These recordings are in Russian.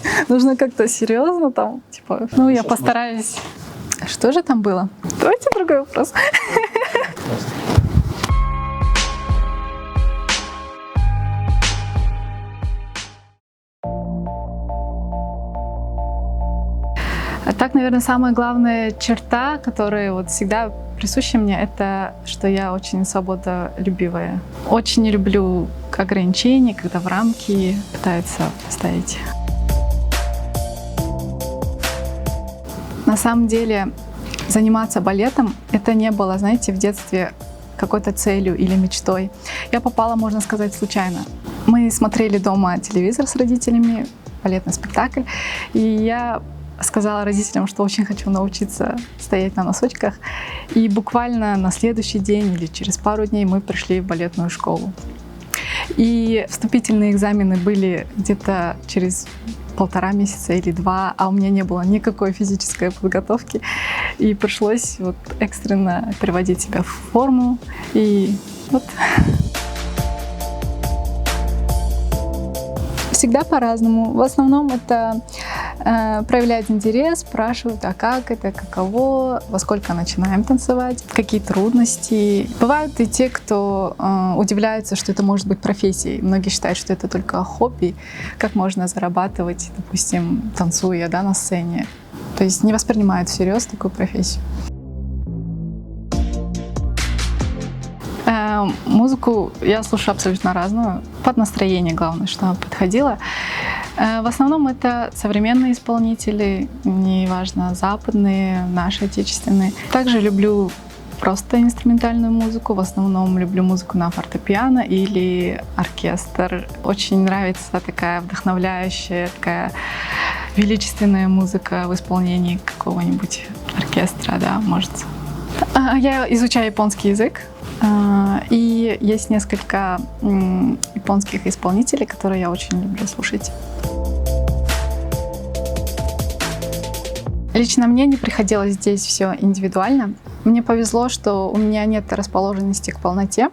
есть нужно как-то серьезно там, типа, ну, я постараюсь. Что же там было? Давайте другой вопрос. А так, наверное, самая главная черта, которая вот всегда присуща мне, это что я очень свободолюбивая. Очень не люблю ограничения, когда в рамки пытаются ставить. На самом деле, заниматься балетом — это не было, знаете, в детстве какой-то целью или мечтой. Я попала, можно сказать, случайно. Мы смотрели дома телевизор с родителями, балетный спектакль, и я сказала родителям, что очень хочу научиться стоять на носочках. И буквально на следующий день или через пару дней мы пришли в балетную школу. И вступительные экзамены были где-то через 1,5 месяца или 2, а у меня не было никакой физической подготовки. И пришлось вот экстренно приводить себя в форму. И вот. Всегда по-разному. В основном это проявляют интерес, спрашивают, а как это, каково, во сколько начинаем танцевать, какие трудности. Бывают и те, кто удивляются, что это может быть профессией. Многие считают, что это только хобби, как можно зарабатывать, допустим, танцуя, да, на сцене. То есть не воспринимают всерьез такую профессию. Музыку я слушаю абсолютно разную, под настроение главное, что она подходила. В основном это современные исполнители, неважно, западные, наши отечественные. Также люблю просто инструментальную музыку, в основном люблю музыку на фортепиано или оркестр. Очень нравится такая вдохновляющая, такая величественная музыка в исполнении какого-нибудь оркестра, да, может. Я изучаю японский язык. И есть несколько японских исполнителей, которые я очень люблю слушать. Лично мне не приходилось здесь все индивидуально. Мне повезло, что у меня нет расположенности к полноте,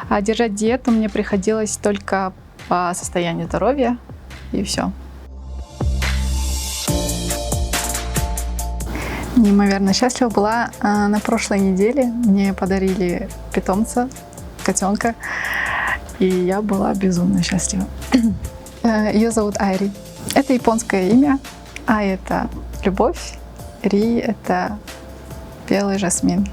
а держать диету мне приходилось только по состоянию здоровья, и все. Неимоверно счастлива была на прошлой неделе. Мне подарили питомца, котенка, и я была безумно счастлива. Ее зовут Айри. Это японское имя. Ай — это любовь, Ри — это белый жасмин.